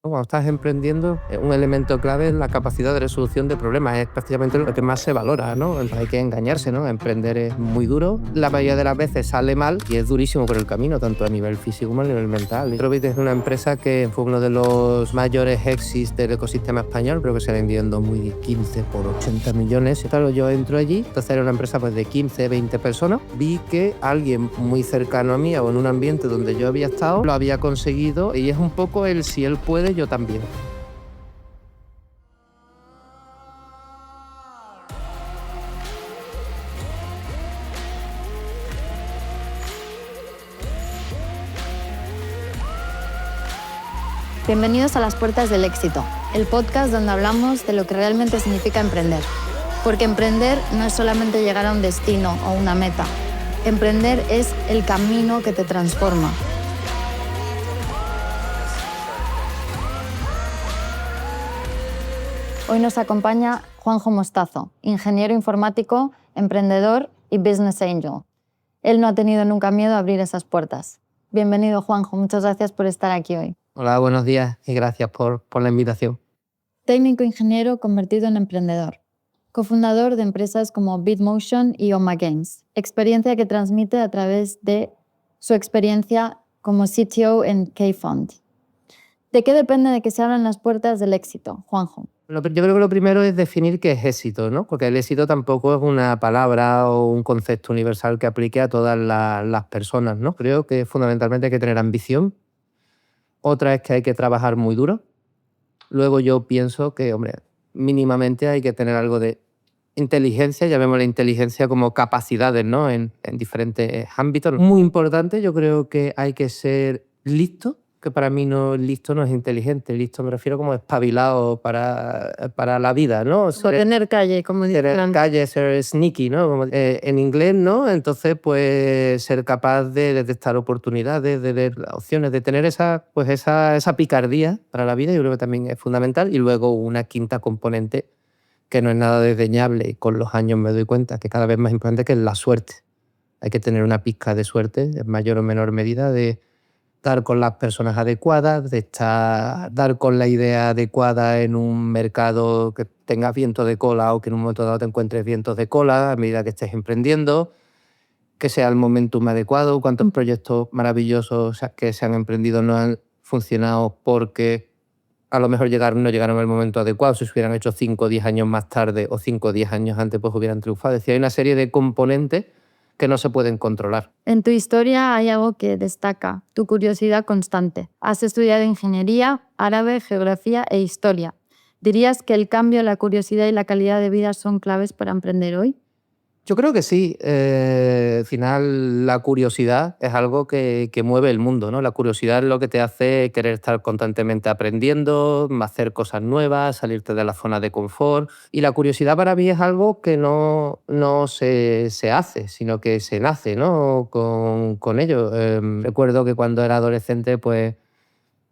Cuando estás emprendiendo, un elemento clave es la capacidad de resolución de problemas. Es prácticamente lo que más se valora, ¿no? Hay que engañarse, ¿no? Emprender es muy duro. La mayoría de las veces sale mal y es durísimo por el camino, tanto a nivel físico como a nivel mental. Trovit es una empresa que fue uno de los mayores exits del ecosistema español. Creo que se vendió en 2015 por 80 millones. Claro, yo entro allí, entonces era una empresa pues, de 15, 20 personas. Vi que alguien muy cercano a mí o en un ambiente donde yo había estado lo había conseguido y es un poco el si él puede, yo también. Bienvenidos a Las Puertas del Éxito, el podcast donde hablamos de lo que realmente significa emprender. Porque emprender no es solamente llegar a un destino o una meta. Emprender es el camino que te transforma. Hoy nos acompaña Juanjo Mostazo, ingeniero informático, emprendedor y business angel. Él no ha tenido nunca miedo a abrir esas puertas. Bienvenido, Juanjo. Muchas gracias por estar aquí hoy. Hola, buenos días y gracias por la invitación. Técnico ingeniero convertido en emprendedor. Cofundador de empresas como Bitmotion y Oma Games. Experiencia que transmite a través de su experiencia como CTO en K-Fund. ¿De qué depende de que se abran las puertas del éxito, Juanjo? Yo creo que lo primero es definir qué es éxito, ¿no? Porque el éxito tampoco es una palabra o un concepto universal que aplique a todas las personas, ¿no? Creo que fundamentalmente hay que tener ambición. Otra es que hay que trabajar muy duro. Luego yo pienso que, hombre, mínimamente hay que tener algo de inteligencia, llamémosle inteligencia como capacidades, ¿no? En diferentes ámbitos. Muy importante, yo creo que hay que ser listo, que para mí listo no es inteligente, listo me refiero como espabilado para la vida, ¿no? Tener calle, como dicen. Tener calle, ser sneaky, ¿no? Como, en inglés, ¿no? Entonces, pues ser capaz de detectar oportunidades, de ver opciones, de tener esa picardía para la vida, yo creo que también es fundamental. Y luego una quinta componente que no es nada desdeñable y con los años me doy cuenta que cada vez más importante, que es la suerte. Hay que tener una pizca de suerte, en mayor o menor medida, de dar con las personas adecuadas, de dar con la idea adecuada en un mercado que tenga viento de cola o que en un momento dado te encuentres vientos de cola a medida que estés emprendiendo, que sea el momentum adecuado. Cuántos proyectos maravillosos que se han emprendido no han funcionado porque a lo mejor no llegaron en el momento adecuado. Si se hubieran hecho 5 o 10 años más tarde o 5 o 10 años antes, pues hubieran triunfado. Es decir, hay una serie de componentes que no se pueden controlar. En tu historia hay algo que destaca, tu curiosidad constante. Has estudiado ingeniería, árabe, geografía e historia. ¿Dirías que el cambio, la curiosidad y la calidad de vida son claves para emprender hoy? Yo creo que sí. Al final, la curiosidad es algo que mueve el mundo, ¿no? La curiosidad es lo que te hace querer estar constantemente aprendiendo, hacer cosas nuevas, salirte de la zona de confort. Y la curiosidad para mí es algo que no se hace, sino que se nace, ¿no? con ello. Recuerdo que cuando era adolescente, pues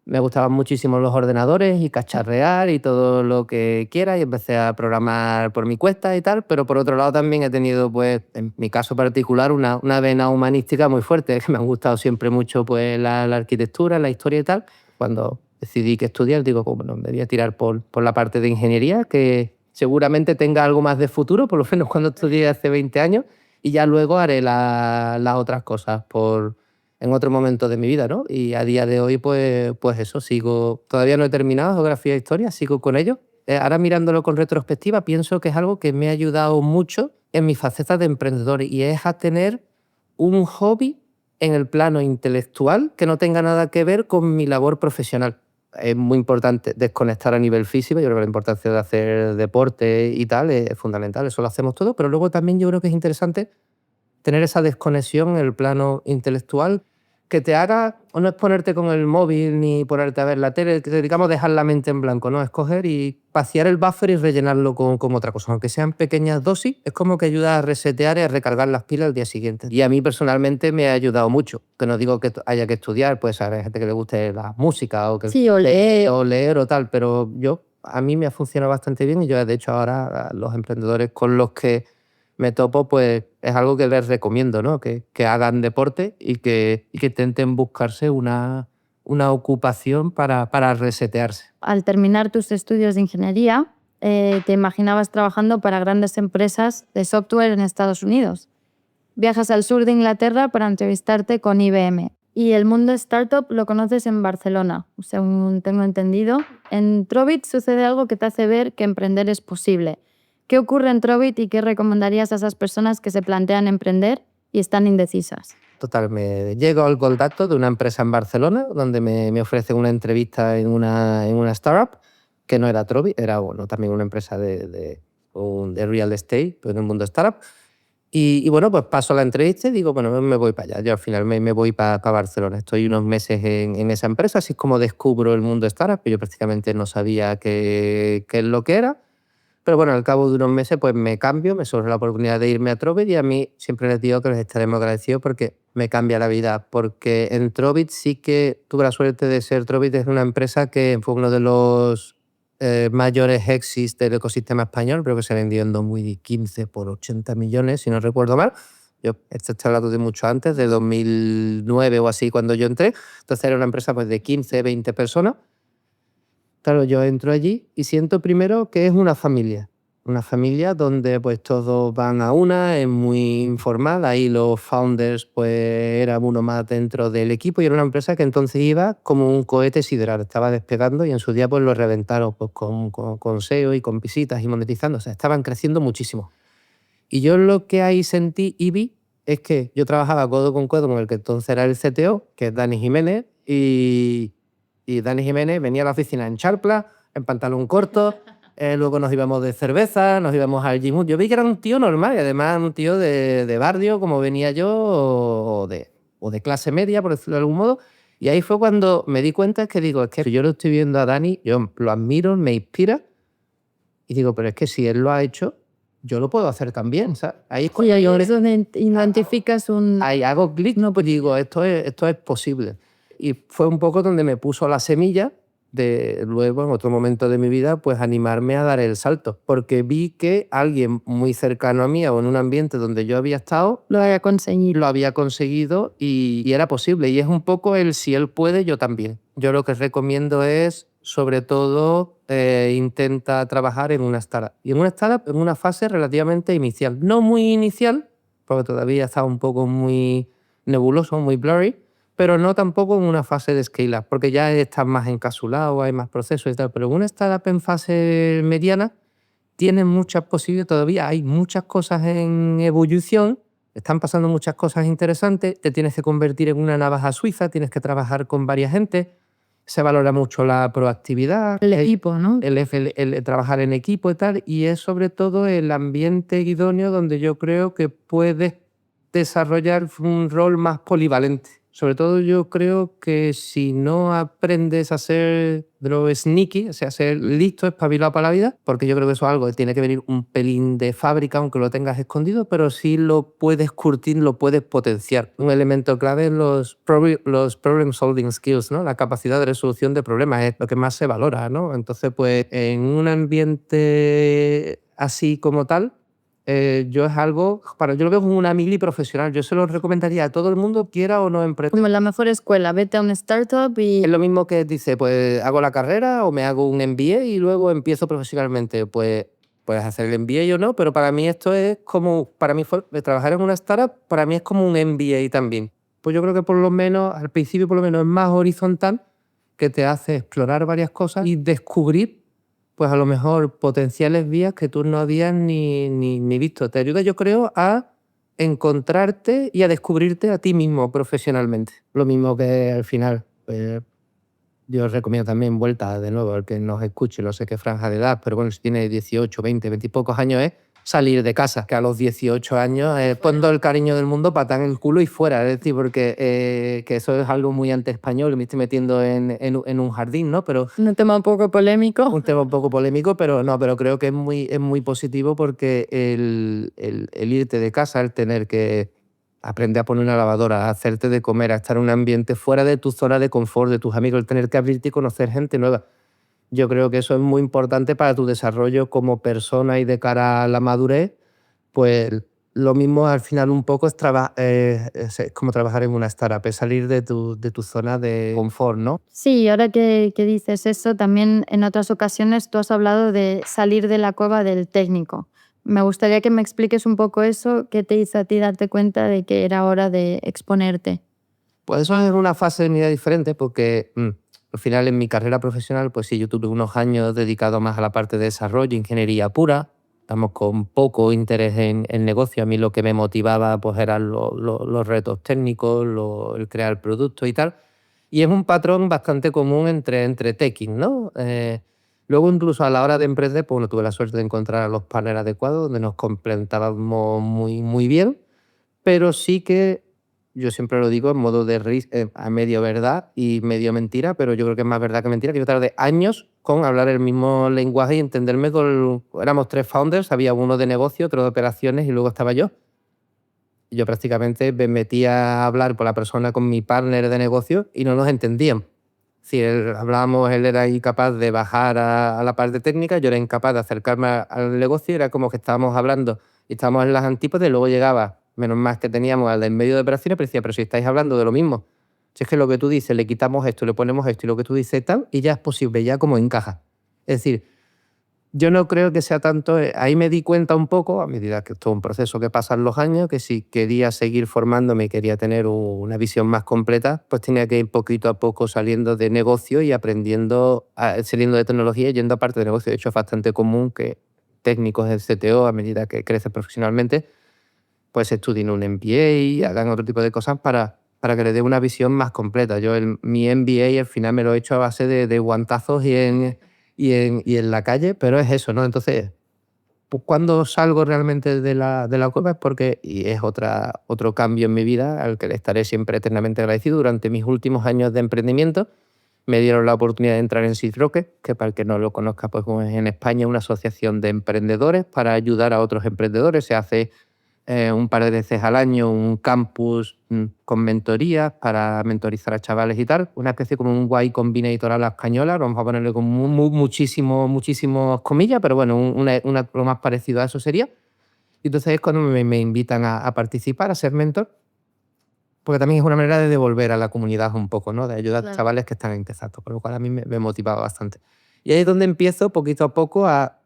me gustaban muchísimo los ordenadores y cacharrear y todo lo que quiera, y empecé a programar por mi cuenta y tal, pero por otro lado también he tenido, pues, en mi caso particular, una vena humanística muy fuerte, que me han gustado siempre mucho pues, la arquitectura, la historia y tal. Cuando decidí que estudiar, digo, bueno, me voy a tirar por la parte de ingeniería, que seguramente tenga algo más de futuro, por lo menos cuando estudié hace 20 años, y ya luego haré las otras cosas en otro momento de mi vida, ¿no? Y a día de hoy, pues eso, todavía no he terminado geografía e historia, sigo con ello. Ahora mirándolo con retrospectiva, pienso que es algo que me ha ayudado mucho en mi faceta de emprendedor, y es a tener un hobby en el plano intelectual que no tenga nada que ver con mi labor profesional. Es muy importante desconectar a nivel físico. Yo creo que la importancia de hacer deporte y tal es fundamental, eso lo hacemos todos, pero luego también yo creo que es interesante tener esa desconexión en el plano intelectual que te haga, o no es ponerte con el móvil ni ponerte a ver la tele, que digamos dejar la mente en blanco, ¿no? Es coger y vaciar el buffer y rellenarlo con otra cosa. Aunque sean pequeñas dosis, es como que ayuda a resetear y a recargar las pilas al día siguiente. Y a mí personalmente me ha ayudado mucho. Que no digo que haya que estudiar, pues a gente que le guste la música o que Sí, o leer o tal, pero a mí me ha funcionado bastante bien, y yo de hecho ahora a los emprendedores con los que me topo, pues es algo que les recomiendo, ¿no? Que hagan deporte y que intenten buscarse una una ocupación para resetearse. Al terminar tus estudios de ingeniería, te imaginabas trabajando para grandes empresas de software en Estados Unidos. Viajas al sur de Inglaterra para entrevistarte con IBM. Y el mundo startup lo conoces en Barcelona, según tengo entendido. En Trovit sucede algo que te hace ver que emprender es posible. ¿Qué ocurre en Trovit y qué recomendarías a esas personas que se plantean emprender y están indecisas? Total, me llego al contacto de una empresa en Barcelona donde me ofrecen una entrevista en una startup que no era Trovit, era también una empresa de real estate, pero en el mundo startup. Y bueno, pues paso la entrevista y digo, bueno, me voy para allá. Yo al final me voy para Barcelona. Estoy unos meses en esa empresa, así es como descubro el mundo startup, que yo prácticamente no sabía qué es lo que era. Pero bueno, al cabo de unos meses pues me cambio, me surge la oportunidad de irme a Trovit y a mí siempre les digo que les estaré muy agradecidos porque me cambia la vida. Porque en Trovit sí que tuve la suerte de ser Trovit, es una empresa que fue uno de los mayores exits del ecosistema español, creo que se vendió en 2015 por 80 millones, si no recuerdo mal. Esto estoy hablando de mucho antes, de 2009 o así, cuando yo entré. Entonces era una empresa pues, de 15, 20 personas. Claro, yo entro allí y siento primero que es una familia donde pues todos van a una, es muy informal, ahí los founders pues eran uno más dentro del equipo y era una empresa que entonces iba como un cohete sideral, estaba despegando y en su día pues lo reventaron pues, con SEO y con visitas y monetizando, o sea, estaban creciendo muchísimo. Y yo lo que ahí sentí y vi es que yo trabajaba codo con codo con el que entonces era el CTO, que es Dani Jiménez, y Dani Jiménez venía a la oficina en charpla, en pantalón corto, luego nos íbamos de cerveza, nos íbamos al gym. Yo vi que era un tío normal y además un tío de barrio, como venía yo, o de clase media, por decirlo de algún modo. Y ahí fue cuando me di cuenta, es que yo lo estoy viendo a Dani, yo lo admiro, me inspira, y digo, pero es que si él lo ha hecho, yo lo puedo hacer también, ¿sabes? Ahí es cuando yo Identificas un... ahí hago clic, no, pues digo, esto es posible. Y fue un poco donde me puso la semilla de luego, en otro momento de mi vida, pues animarme a dar el salto. Porque vi que alguien muy cercano a mí o en un ambiente donde yo había estado, Lo había conseguido. lo había conseguido y era posible. Y es un poco el si él puede, yo también. Yo lo que recomiendo es, sobre todo, intenta trabajar en una startup. Y en una startup en una fase relativamente inicial. No muy inicial, porque todavía está un poco muy nebuloso, muy blurry, pero no tampoco en una fase de scale-up, porque ya estás más encapsulado, hay más procesos y tal. Pero en una startup en fase mediana tienes muchas posibilidades, todavía hay muchas cosas en ebullición, están pasando muchas cosas interesantes, te tienes que convertir en una navaja suiza, tienes que trabajar con varias gente, se valora mucho la proactividad, El equipo, ¿no? el trabajar en equipo y tal, y es sobre todo el ambiente idóneo donde yo creo que puedes desarrollar un rol más polivalente. Sobre todo yo creo que si no aprendes a ser de lo sneaky, o sea, ser listo, espabilado para la vida, porque yo creo que eso es algo que tiene que venir un pelín de fábrica, aunque lo tengas escondido, pero sí lo puedes curtir, lo puedes potenciar. Un elemento clave es los problem solving skills, ¿no? La capacidad de resolución de problemas es lo que más se valora, ¿no? Entonces, pues en un ambiente así como tal, yo es algo, yo lo veo como una mili profesional. Yo se lo recomendaría a todo el mundo, quiera o no emprender. Como la mejor escuela, vete a una startup y... Es lo mismo que dice, pues hago la carrera o me hago un MBA y luego empiezo profesionalmente. Pues puedes hacer el MBA o no, pero para mí esto es como, trabajar en una startup, para mí es como un MBA también. Pues yo creo que por lo menos, al principio por lo menos es más horizontal, que te hace explorar varias cosas y descubrir pues a lo mejor potenciales vías que tú no habías ni visto. Te ayuda, yo creo, a encontrarte y a descubrirte a ti mismo profesionalmente. Lo mismo que al final, pues, yo os recomiendo también vuelta de nuevo, al que nos escuche, no sé qué franja de edad, pero bueno, si tiene 18, 20, 20 y pocos años es salir de casa, que a los 18 años pon todo el cariño del mundo, patán el culo y fuera, es decir, porque que eso es algo muy anti-español, me estoy metiendo en un jardín, ¿no? Pero Un tema un poco polémico. un tema un poco polémico, pero no, pero creo que es muy positivo porque el irte de casa, el tener que aprender a poner una lavadora, a hacerte de comer, a estar en un ambiente fuera de tu zona de confort, de tus amigos, el tener que abrirte y conocer gente nueva. Yo creo que eso es muy importante para tu desarrollo como persona y de cara a la madurez, pues lo mismo al final un poco es como trabajar en una startup, es salir de tu zona de confort, ¿no? Sí, ahora que dices eso, también en otras ocasiones tú has hablado de salir de la cueva del técnico. Me gustaría que me expliques un poco eso, qué te hizo a ti darte cuenta de que era hora de exponerte. Pues eso es una fase de mi vida diferente porque al final en mi carrera profesional, pues sí, yo tuve unos años dedicados más a la parte de desarrollo, ingeniería pura, estamos con poco interés en negocio. A mí lo que me motivaba pues eran los retos técnicos, el crear productos y tal. Y es un patrón bastante común entre teching, ¿no? Luego incluso a la hora de emprender, pues bueno, tuve la suerte de encontrar a los partners adecuados, donde nos complementábamos muy, muy bien, pero sí que yo siempre lo digo en modo de a medio verdad y medio mentira, pero yo creo que es más verdad que mentira, que yo tardé años con hablar el mismo lenguaje y entenderme con... Éramos 3 founders, había uno de negocio, otro de operaciones y luego estaba yo. Yo prácticamente me metía a hablar por la persona con mi partner de negocio y no nos entendíamos. Si hablábamos, él era incapaz de bajar a la parte técnica, yo era incapaz de acercarme al negocio, era como que estábamos hablando y estábamos en las antípodas y luego llegaba, menos más que teníamos al del medio de operaciones, pero decía, pero si estáis hablando de lo mismo, si es que lo que tú dices, le quitamos esto, le ponemos esto y lo que tú dices tal, y ya es posible, ya como encaja. Es decir, yo no creo que sea tanto, ahí me di cuenta un poco, a medida que esto es un proceso que pasan los años, que si quería seguir formándome y quería tener una visión más completa, pues tenía que ir poquito a poco saliendo de negocio y aprendiendo, saliendo de tecnología y yendo a parte de negocio. De hecho, es bastante común que técnicos del CTO, a medida que crecen profesionalmente, pues estudien un MBA y hagan otro tipo de cosas para que les dé una visión más completa. Yo mi MBA al final me lo he hecho a base de guantazos y en la calle, pero es eso, ¿no? Entonces, pues cuando salgo realmente de la cueva es porque, y es otro cambio en mi vida al que le estaré siempre eternamente agradecido, durante mis últimos años de emprendimiento me dieron la oportunidad de entrar en Seed Rocket, que para el que no lo conozca, pues como es en España una asociación de emprendedores para ayudar a otros emprendedores. Se hace un par de veces al año un campus con mentorías para mentorizar a chavales y tal, una especie como un Y Combinator a la española, vamos a ponerle con muchísimos comillas, pero bueno, lo más parecido a eso sería. Y entonces es cuando me invitan a participar, a ser mentor, porque también es una manera de devolver a la comunidad un poco, ¿no? De ayudar a Claro. chavales que están empezando, por lo cual a mí me motivaba bastante. Y ahí es donde empiezo poquito a poco a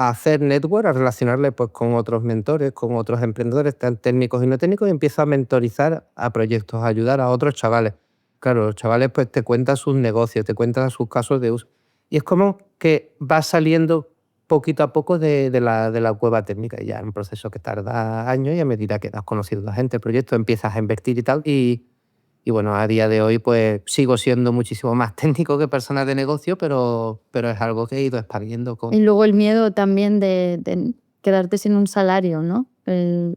hacer network, a relacionarle pues, con otros mentores, con otros emprendedores, tan técnicos y no técnicos, y empiezo a mentorizar a proyectos, a ayudar a otros chavales. Claro, los chavales pues te cuentan sus negocios, te cuentan sus casos de uso. Y es como que vas saliendo poquito a poco de la cueva técnica. Y ya es un proceso que tarda años y a medida que has conocido a la gente, el proyecto, empiezas a invertir y tal. Y bueno, a día de hoy pues sigo siendo muchísimo más técnico que persona de negocio, pero es algo que he ido expandiendo con... Y luego el miedo también de quedarte sin un salario, ¿no?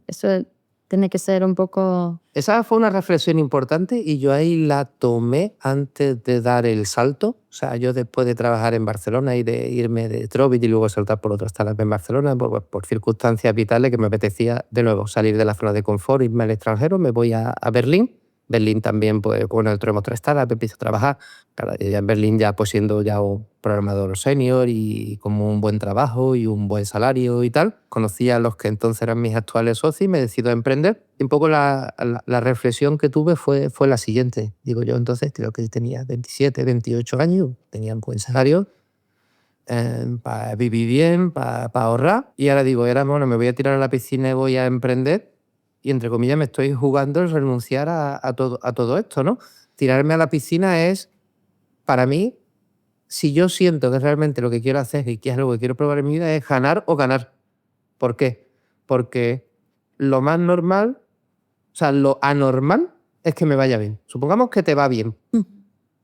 Eso tiene que ser un poco... Esa fue una reflexión importante y yo ahí la tomé antes de dar el salto. O sea, yo después de trabajar en Barcelona y de irme de Trovit y luego saltar por otro startup en Barcelona, por circunstancias vitales que me apetecía de nuevo salir de la zona de confort, irme al extranjero, me voy a Berlín. Berlín también, pues con el tenemos otra startup, empiezo a trabajar. Claro, ya en Berlín ya pues siendo ya un programador senior y como un buen trabajo y un buen salario y tal. Conocí a los que entonces eran mis actuales socios y me decido a emprender. Y un poco la reflexión que tuve fue la siguiente. Digo yo entonces, creo que tenía 27, 28 años, tenía un buen salario, para vivir bien, para ahorrar. Y ahora digo, bueno, me voy a tirar a la piscina y voy a emprender. Y entre comillas me estoy jugando el renunciar a todo esto, ¿no? Tirarme a la piscina es, para mí, si yo siento que realmente lo que quiero hacer y que es algo que quiero probar en mi vida, es ganar o ganar. ¿Por qué? Porque lo más normal, o sea, lo anormal es que me vaya bien. Supongamos que te va bien.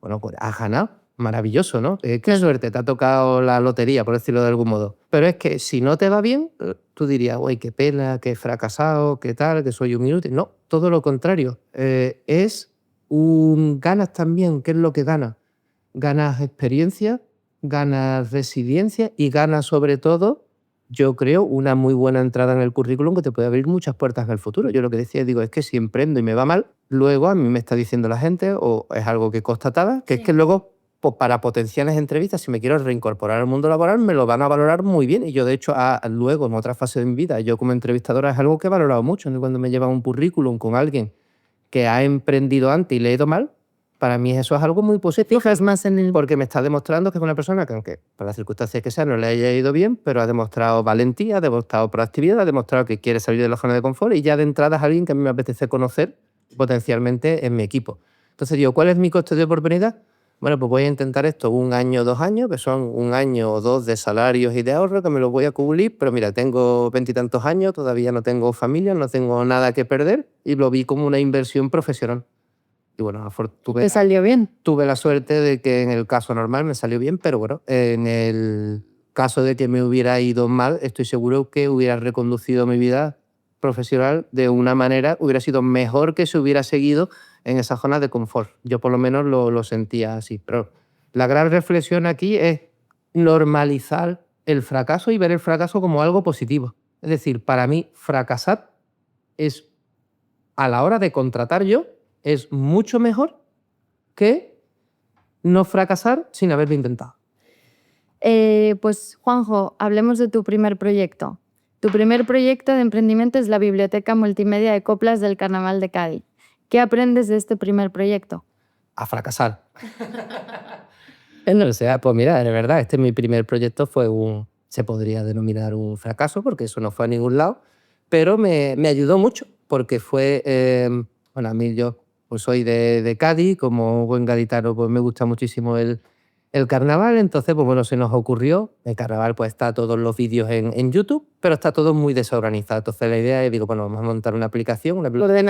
Bueno, pues has ganado. Maravilloso, ¿no? Qué suerte, te ha tocado la lotería, por decirlo de algún modo. Pero es que si no te va bien, tú dirías, uy, qué pena, que he fracasado, qué tal, que soy un inútil. No, todo lo contrario. Ganas también. ¿Qué es lo que ganas? Ganas experiencia, ganas resiliencia y ganas sobre todo, yo creo, una muy buena entrada en el currículum que te puede abrir muchas puertas en el futuro. Yo lo que decía, digo, es que si emprendo y me va mal, luego a mí me está diciendo la gente, o es algo que constataba, que es que luego pues para potenciales entrevistas, si me quiero reincorporar al mundo laboral, me lo van a valorar muy bien. Y yo, de hecho, luego, en otra fase de mi vida, yo como entrevistadora es algo que he valorado mucho, ¿no? Cuando me llevan un currículum con alguien que ha emprendido antes y le ha ido mal, para mí eso es algo muy positivo. Fijas más en el... Porque me está demostrando que es una persona que, aunque por las circunstancias que sean no le haya ido bien, pero ha demostrado valentía, ha demostrado proactividad, ha demostrado que quiere salir de la zona de confort y ya de entrada es alguien que a mí me apetece conocer potencialmente en mi equipo. Entonces digo, ¿cuál es mi coste de oportunidad? Bueno, pues voy a intentar esto 1 año, 2 años, que son 1 año o 2 de salarios y de ahorro, que me los voy a cubrir, pero mira, tengo 20 y tantos años, todavía no tengo familia, no tengo nada que perder y lo vi como una inversión profesional. Y bueno, ¿Te salió bien? tuve la suerte de que en el caso normal me salió bien, pero bueno, en el caso de que me hubiera ido mal, estoy seguro que hubiera reconducido mi vida profesional de una manera, hubiera sido mejor que si hubiera seguido en esa zona de confort. Yo por lo menos lo sentía así. Pero la gran reflexión aquí es normalizar el fracaso y ver el fracaso como algo positivo. Es decir, para mí fracasar es, a la hora de contratar yo, es mucho mejor que no fracasar sin haberlo intentado. Pues Juanjo, hablemos de tu primer proyecto. Tu primer proyecto de emprendimiento es la Biblioteca Multimedia de Coplas del Carnaval de Cádiz. ¿Qué aprendes de este primer proyecto? A fracasar. O sea, pues mira, de verdad, este mi primer proyecto fue se podría denominar un fracaso, porque eso no fue a ningún lado, pero me ayudó mucho, porque fue, bueno, a mí yo pues soy de Cádiz, como buen gaditano pues me gusta muchísimo el carnaval, entonces pues bueno, se nos ocurrió, el carnaval pues está todos los vídeos en YouTube, pero está todo muy desorganizado, entonces la idea es, digo, bueno, vamos a montar una aplicación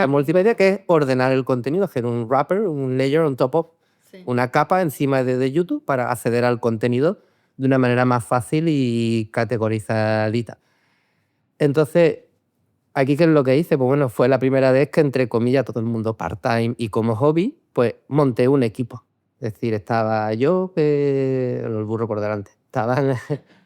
multimedia que es ordenar el contenido, hacer un wrapper, un layer on top of, una capa encima de YouTube para acceder al contenido de una manera más fácil y categorizadita. Entonces, aquí, ¿qué es lo que hice? Pues bueno, fue la primera vez que, entre comillas, todo el mundo part-time y como hobby, pues monté un equipo. Es decir, estaba yo, el burro por delante. Estaban,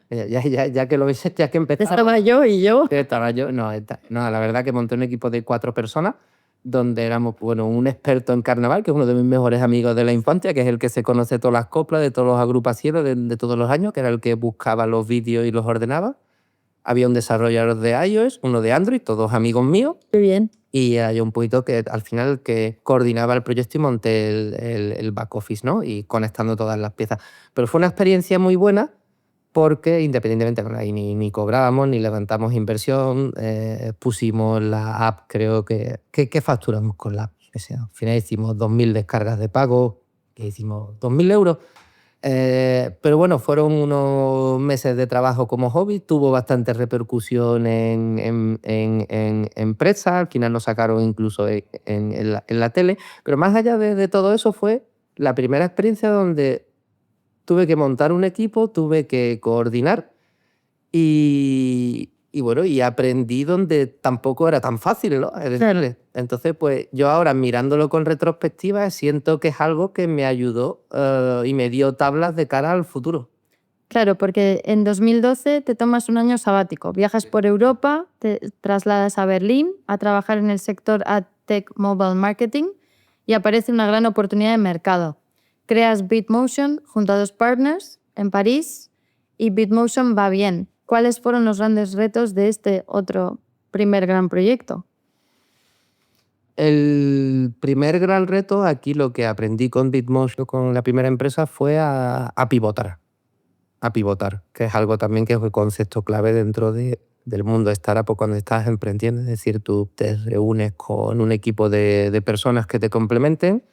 ya que lo veis, ya que empezaba. Estaba yo y yo. Estaba yo, no, la verdad que monté un equipo de 4 personas, donde éramos, bueno, un experto en carnaval, que es uno de mis mejores amigos de la infancia, que es el que se conoce todas las coplas de todos los agrupaciones de todos los años, que era el que buscaba los vídeos y los ordenaba. Había un desarrollador de iOS, uno de Android, todos amigos míos. Qué bien. Y hay un poquito que al final que coordinaba el proyecto y monté el back office, ¿no? Y conectando todas las piezas. Pero fue una experiencia muy buena porque independientemente, ahí ni cobrábamos, ni levantamos inversión, pusimos la app, creo que facturamos con la app. O sea, al final hicimos 2.000 descargas de pago, que hicimos 2.000 euros. Pero bueno, fueron unos meses de trabajo como hobby, tuvo bastante repercusión en prensa, al final nos sacaron incluso en la tele, pero más allá de todo eso fue la primera experiencia donde tuve que montar un equipo, tuve que coordinar y bueno, y aprendí donde tampoco era tan fácil, ¿no? Claro. Entonces, pues yo ahora mirándolo con retrospectiva siento que es algo que me ayudó y me dio tablas de cara al futuro. Claro, porque en 2012 te tomas un año sabático, viajas por Europa, te trasladas a Berlín a trabajar en el sector AdTech Mobile Marketing y aparece una gran oportunidad de mercado. Creas Bitmotion junto a 2 partners en París y Bitmotion va bien. ¿Cuáles fueron los grandes retos de este otro primer gran proyecto? El primer gran reto, aquí lo que aprendí con Bitmotion, con la primera empresa, fue a pivotar. A pivotar, que es algo también que es el concepto clave dentro del mundo startup cuando estás emprendiendo. Es decir, tú te reúnes con un equipo de personas que te complementen,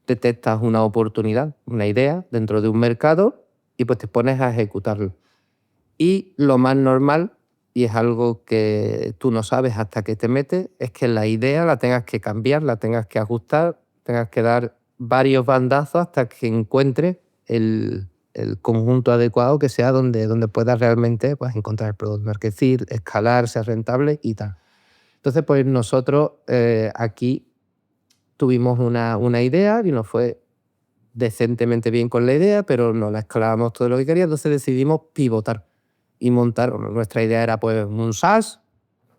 detectas una oportunidad, una idea dentro de un mercado y pues te pones a ejecutarlo. Y lo más normal, y es algo que tú no sabes hasta que te metes, es que la idea la tengas que cambiar, la tengas que ajustar, tengas que dar varios bandazos hasta que encuentres el conjunto adecuado que sea donde puedas realmente pues, encontrar el product market fit, escalar, ser rentable y tal. Entonces, pues nosotros aquí tuvimos una idea y nos fue decentemente bien con la idea, pero no la escalábamos todo lo que quería, entonces decidimos pivotar y montar. Bueno, nuestra idea era pues un SaaS,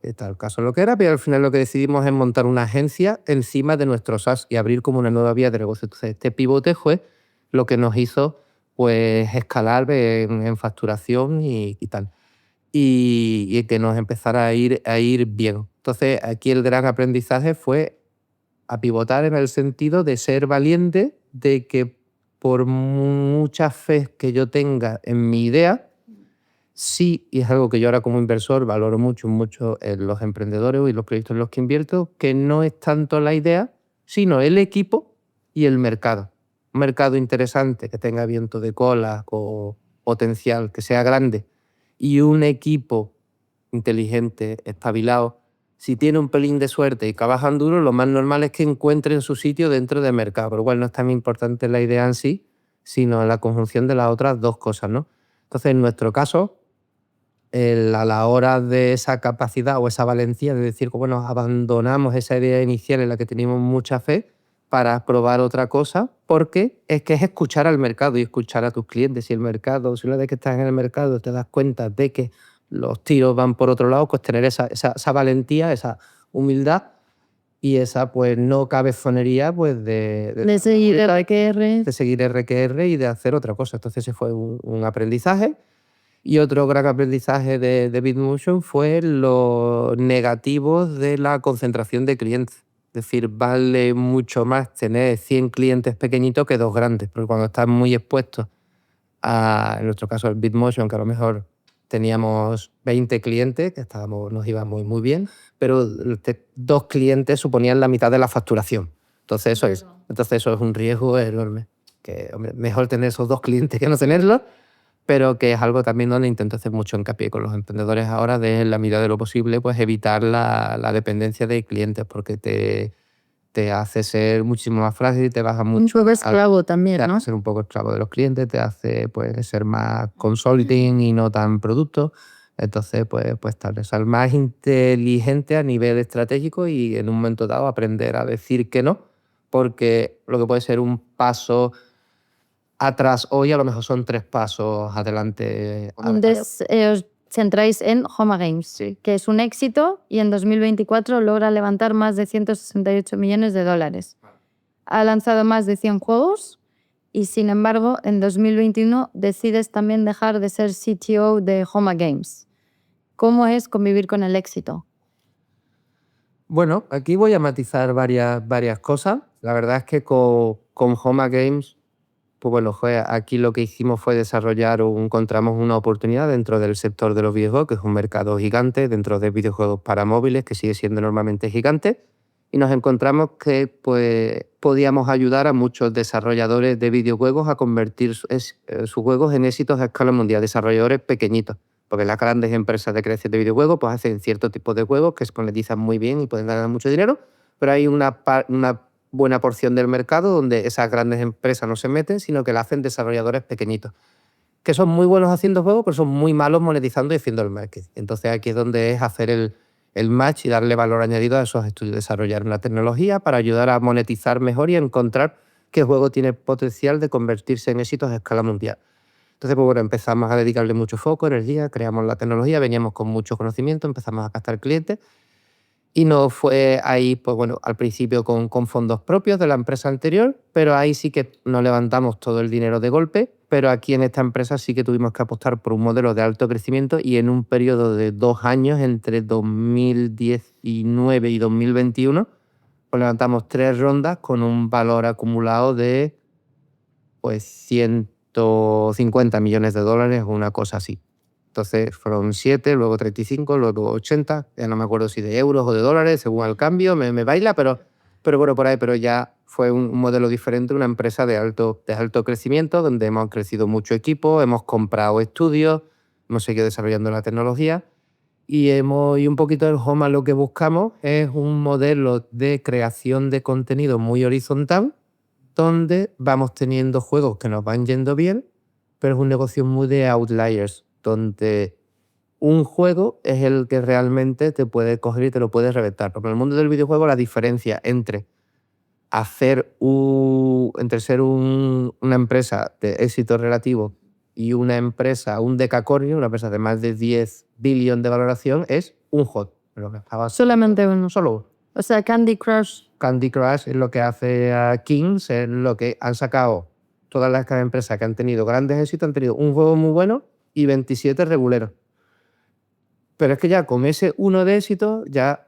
que tal caso lo que era, pero al final lo que decidimos es montar una agencia encima de nuestro SaaS y abrir como una nueva vía de negocio. Entonces este pivote fue lo que nos hizo pues escalar en facturación y tal. Y que nos empezara a ir bien. Entonces, aquí el gran aprendizaje fue a pivotar en el sentido de ser valiente, de que por mucha fe que yo tenga en mi idea, sí, y es algo que yo ahora como inversor valoro mucho, mucho en los emprendedores y los proyectos en los que invierto, que no es tanto la idea, sino el equipo y el mercado. Un mercado interesante, que tenga viento de cola o potencial, que sea grande, y un equipo inteligente, espabilado. Si tiene un pelín de suerte y trabajan duro, lo más normal es que encuentren su sitio dentro del mercado. Pero igual no es tan importante la idea en sí, sino la conjunción de las otras dos cosas, ¿no? Entonces, en nuestro caso, a la hora de esa capacidad o esa valentía de decir que bueno, abandonamos esa idea inicial en la que teníamos mucha fe para probar otra cosa, porque es que es escuchar al mercado y escuchar a tus clientes. Si el mercado, si una vez que estás en el mercado te das cuenta de que los tiros van por otro lado, pues tener esa valentía, esa humildad y esa pues no cabezonería pues De seguir RQR. de seguir RQR y de hacer otra cosa. Entonces ese fue un aprendizaje. Y otro gran aprendizaje de Bitmotion fue los negativos de la concentración de clientes. Es decir, vale mucho más tener 100 clientes pequeñitos que 2 grandes, porque cuando estás muy expuesto a, en nuestro caso, el Bitmotion, que a lo mejor teníamos 20 clientes, que nos iba muy, muy bien, pero 2 clientes suponían la mitad de la facturación. Entonces eso es un riesgo enorme. Que, hombre, mejor tener esos 2 clientes que no tenerlos, pero que es algo también donde intento hacer mucho hincapié con los emprendedores ahora, de en la medida de lo posible pues evitar la dependencia de clientes, porque te hace ser muchísimo más frágil y te baja mucho. Un poco esclavo también, Te ¿no? hace ser un poco esclavo de los clientes, te hace pues, ser más consulting y no tan producto. Entonces, pues ser más inteligente a nivel estratégico y en un momento dado aprender a decir que no, porque lo que puede ser un paso atrás hoy a lo mejor son 3 pasos adelante. Entonces, os centráis en Homa Games, Sí. que es un éxito y en 2024 logra levantar más de 168 millones de dólares. Ha lanzado más de 100 juegos y, sin embargo, en 2021 decides también dejar de ser CTO de Homa Games. ¿Cómo es convivir con el éxito? Bueno, aquí voy a matizar varias cosas. La verdad es que con Homa Games, pues bueno, aquí lo que hicimos fue encontramos una oportunidad dentro del sector de los videojuegos, que es un mercado gigante, dentro de videojuegos para móviles, que sigue siendo normalmente gigante, y nos encontramos que pues, podíamos ayudar a muchos desarrolladores de videojuegos a convertir sus juegos en éxitos a escala mundial, desarrolladores pequeñitos, porque las grandes empresas de creación de videojuegos pues, hacen cierto tipo de juegos que se monetizan muy bien y pueden ganar mucho dinero, pero hay una buena porción del mercado donde esas grandes empresas no se meten, sino que la hacen desarrolladores pequeñitos, que son muy buenos haciendo juegos, pero son muy malos monetizando y haciendo el marketing. Entonces aquí es donde es hacer el match y darle valor añadido a esos estudios, desarrollar una tecnología para ayudar a monetizar mejor y a encontrar qué juego tiene potencial de convertirse en éxitos a escala mundial. Entonces, pues bueno, empezamos a dedicarle mucho foco, energía, creamos la tecnología, veníamos con mucho conocimiento, empezamos a captar clientes. Y nos fue ahí, pues bueno, al principio con fondos propios de la empresa anterior, pero ahí sí que nos levantamos todo el dinero de golpe, pero aquí en esta empresa sí que tuvimos que apostar por un modelo de alto crecimiento y en un periodo de 2 años, entre 2019 y 2021, pues levantamos 3 rondas con un valor acumulado de pues 150 millones de dólares o una cosa así. Entonces fueron 7, luego 35, luego 80, ya no me acuerdo si de euros o de dólares, según el cambio, me baila, pero bueno, por ahí, pero ya fue un modelo diferente, una empresa de alto crecimiento, donde hemos crecido mucho equipo, hemos comprado estudios, hemos seguido desarrollando la tecnología y un poquito el Homa lo que buscamos es un modelo de creación de contenido muy horizontal, donde vamos teniendo juegos que nos van yendo bien, pero es un negocio muy de outliers, donde un juego es el que realmente te puede coger y te lo puede reventar. Porque en el mundo del videojuego la diferencia entre ser una empresa de éxito relativo y una empresa, un decacornio, una empresa de más de 10 billones de valoración, es un juego. Solamente uno. Solo uno. O sea, Candy Crush. Candy Crush es lo que hace a Kings, es lo que han sacado todas las empresas que han tenido grandes éxitos han tenido un juego muy bueno y 27 reguleros. Pero es que ya con ese uno de éxito ya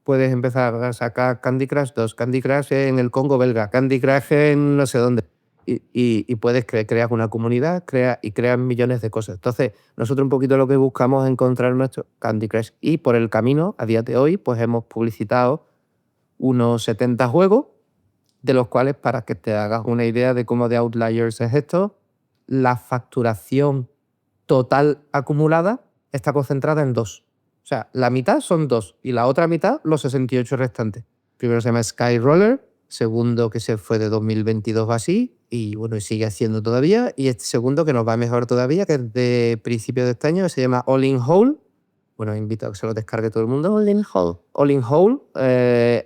puedes empezar a sacar Candy Crush 2, Candy Crush en el Congo belga, Candy Crush en no sé dónde. Y puedes crear una comunidad creas millones de cosas. Entonces, nosotros un poquito lo que buscamos es encontrar nuestro Candy Crush. Y por el camino, a día de hoy, pues hemos publicitado unos 70 juegos, de los cuales, para que te hagas una idea de cómo de outliers es esto, la facturación total acumulada está concentrada en 2. O sea, la mitad son 2 y la otra mitad los 68 restantes. Primero se llama Skyroller, segundo que se fue de 2022 o así, y bueno, y sigue haciendo todavía, y este segundo que nos va mejor todavía, que es de principio de este año, que se llama All in Whole. Bueno, invito a que se lo descargue todo el mundo. All in Whole. All in Whole.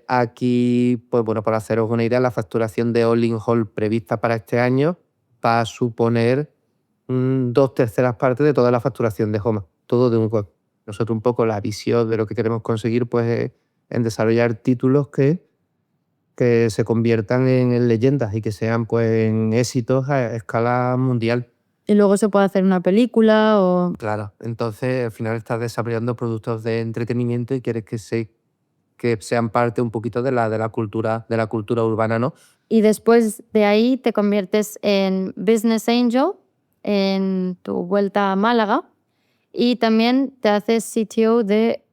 Aquí, pues bueno, para haceros una idea, la facturación de All in Whole prevista para este año va a suponer 2/3 partes de toda la facturación de Homa, todo de un juego. Nosotros un poco la visión de lo que queremos conseguir pues es en desarrollar títulos que se conviertan en leyendas y que sean pues en éxitos a escala mundial. Y luego se puede hacer una película o... Claro, entonces al final estás desarrollando productos de entretenimiento y quieres que sean parte un poquito de la cultura urbana, ¿no? Y después de ahí te conviertes en Business Angel en tu vuelta a Málaga y también te haces CTO de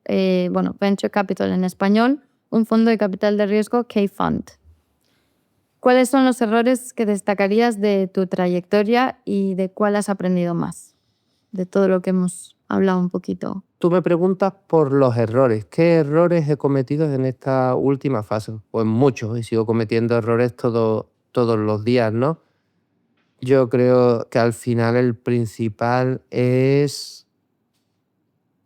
Venture Capital en español, un fondo de capital de riesgo K-Fund. ¿Cuáles son los errores que destacarías de tu trayectoria y de cuál has aprendido más? De todo lo que hemos hablado un poquito. Tú me preguntas por los errores. ¿Qué errores he cometido en esta última fase? Pues muchos, y sigo cometiendo errores todos los días, ¿no? Yo creo que al final el principal es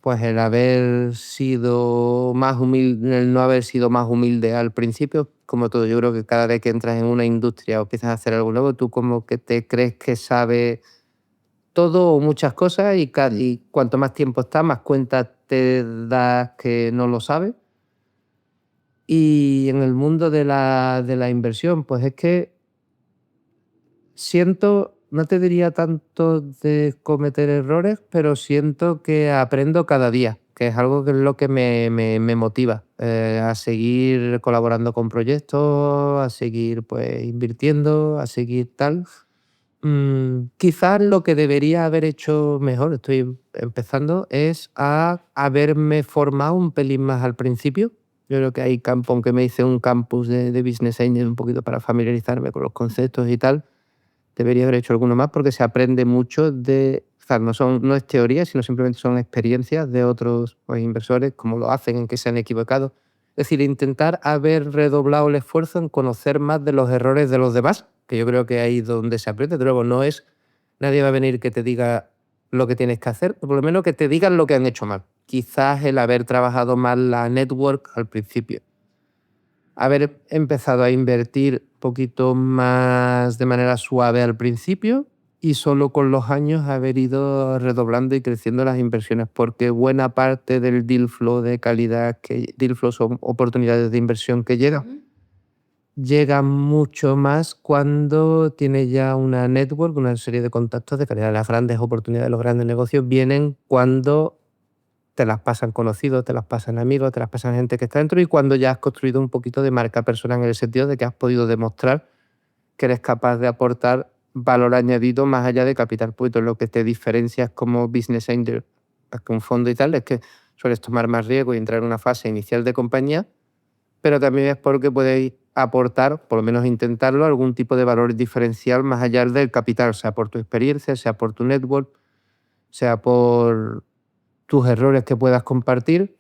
pues el haber sido más humilde, el no haber sido más humilde al principio. Como todo, yo creo que cada vez que entras en una industria o empiezas a hacer algo nuevo, tú como que te crees que sabes todo o muchas cosas y cuanto más tiempo estás, más cuenta te das que no lo sabes. Y en el mundo de la inversión, pues es que siento, no te diría tanto de cometer errores, pero siento que aprendo cada día, que es algo que es lo que me motiva a seguir colaborando con proyectos, a seguir pues invirtiendo, a seguir tal. Quizás lo que debería haber hecho mejor, estoy empezando, es a haberme formado un pelín más al principio. Yo creo que hay campo, aunque me hice un campus de Business Angel un poquito para familiarizarme con los conceptos y tal, debería haber hecho alguno más porque se aprende mucho o sea, no es teoría, sino simplemente son experiencias de otros pues, inversores, cómo lo hacen, en qué se han equivocado. Es decir, intentar haber redoblado el esfuerzo en conocer más de los errores de los demás, que yo creo que ahí es donde se aprende. De luego, nadie va a venir que te diga lo que tienes que hacer, por lo menos que te digan lo que han hecho mal. Quizás el haber trabajado mal la network al principio. Haber empezado a invertir un poquito más de manera suave al principio y solo con los años haber ido redoblando y creciendo las inversiones, porque buena parte del deal flow de calidad, deal flow son oportunidades de inversión que llegan mucho más cuando tienes ya una network, una serie de contactos de calidad. Las grandes oportunidades, los grandes negocios vienen cuando te las pasan conocidos, te las pasan amigos, te las pasan gente que está dentro y cuando ya has construido un poquito de marca personal en el sentido de que has podido demostrar que eres capaz de aportar valor añadido más allá de capital puro. Lo que te diferencias como business angel, que un fondo y tal, es que sueles tomar más riesgo y entrar en una fase inicial de compañía, pero también es porque podéis aportar, por lo menos intentarlo, algún tipo de valor diferencial más allá del capital, sea por tu experiencia, sea por tu network, sea por tus errores que puedas compartir.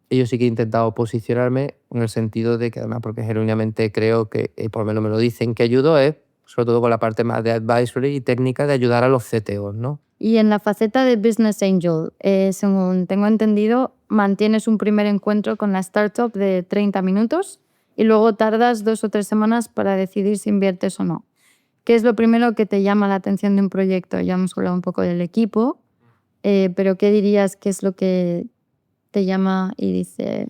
Y yo sí que he intentado posicionarme en el sentido de que, además, porque genuinamente creo que, y por lo menos me lo dicen, que ayudo es, sobre todo con la parte más de advisory y técnica, de ayudar a los CTOs, ¿no? Y en la faceta de Business Angel, según tengo entendido, mantienes un primer encuentro con la startup de 30 minutos y luego tardas 2 o 3 semanas para decidir si inviertes o no. ¿Qué es lo primero que te llama la atención de un proyecto? Ya hemos hablado un poco del equipo, pero ¿qué dirías que es lo que te llama y dice...?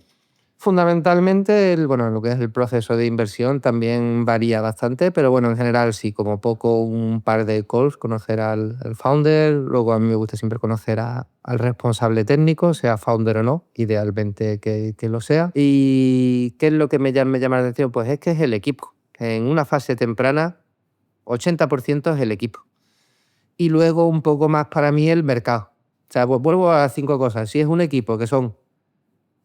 Fundamentalmente, bueno, lo que es el proceso de inversión también varía bastante, pero bueno, en general sí, como poco un par de calls, conocer al founder, luego a mí me gusta siempre conocer al responsable técnico, sea founder o no, idealmente que lo sea. ¿Y qué es lo que me llama la atención? Pues es que es el equipo. En una fase temprana, 80% es el equipo. Y luego un poco más para mí el mercado. O sea, pues vuelvo a las 5 cosas. Si es un equipo que son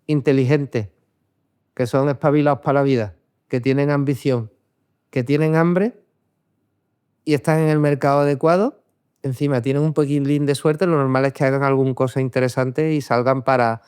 inteligentes, que son espabilados para la vida, que tienen ambición, que tienen hambre y están en el mercado adecuado, encima tienen un poquitín de suerte, lo normal es que hagan alguna cosa interesante y salgan para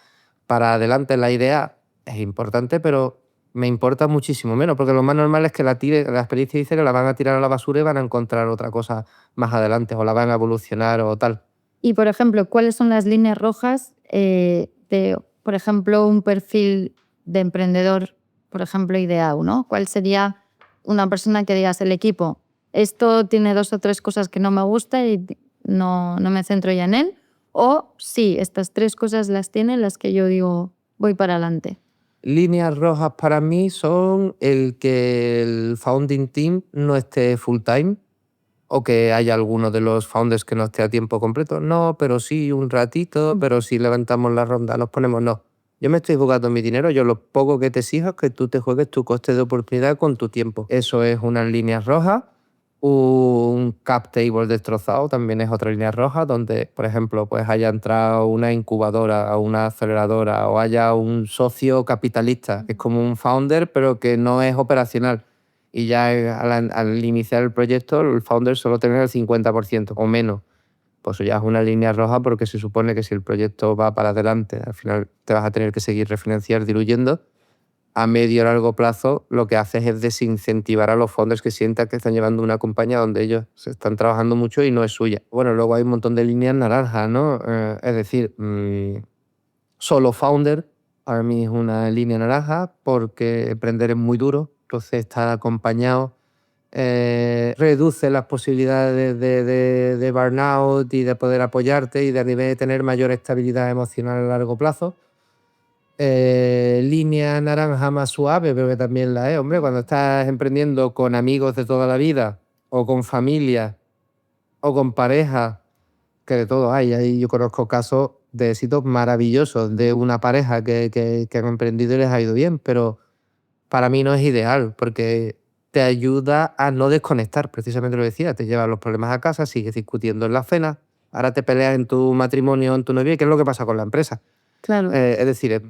adelante. La idea es importante, pero me importa muchísimo menos, porque lo más normal es que la experiencia dice que la van a tirar a la basura y van a encontrar otra cosa más adelante, o la van a evolucionar o tal. Y, por ejemplo, ¿cuáles son las líneas rojas de, por ejemplo, un perfil de emprendedor, por ejemplo, ideal, ¿no? ¿Cuál sería una persona que digas, el equipo, esto tiene 2 o 3 cosas que no me gusta y no me centro ya en él? O sí, estas 3 cosas las tiene, las que yo digo, voy para adelante. Líneas rojas para mí son el que el founding team no esté full time o que haya alguno de los founders que no esté a tiempo completo. No, pero sí un ratito, pero si levantamos la ronda, nos ponemos no. Yo me estoy jugando mi dinero, yo lo poco que te exijo es que tú te juegues tu coste de oportunidad con tu tiempo. Eso es unas líneas rojas. Un cap table destrozado también es otra línea roja, donde, por ejemplo, pues haya entrado una incubadora o una aceleradora o haya un socio capitalista, que es como un founder, pero que no es operacional. Y ya al iniciar el proyecto, el founder solo tiene el 50% o menos. Pues eso ya es una línea roja porque se supone que si el proyecto va para adelante, al final te vas a tener que seguir refinanciar diluyendo. A medio o largo plazo lo que haces es desincentivar a los fondos que sientan que están llevando una compañía donde ellos se están trabajando mucho y no es suya. Bueno, luego hay un montón de líneas naranjas, ¿no? Es decir, solo founder para mí es una línea naranja porque emprender es muy duro, entonces estar acompañado reduce las posibilidades de burnout y de poder apoyarte y de tener mayor estabilidad emocional a largo plazo. Línea naranja más suave, pero que también la es, hombre, cuando estás emprendiendo con amigos de toda la vida, o con familia, o con pareja, que de todo hay. Ahí yo conozco casos de éxitos maravillosos de una pareja que han emprendido y les ha ido bien, pero para mí no es ideal, porque te ayuda a no desconectar, precisamente lo decía, te llevas los problemas a casa, sigues discutiendo en la cena, ahora te peleas en tu matrimonio o en tu novia, ¿qué es lo que pasa con la empresa? Claro. Es decir,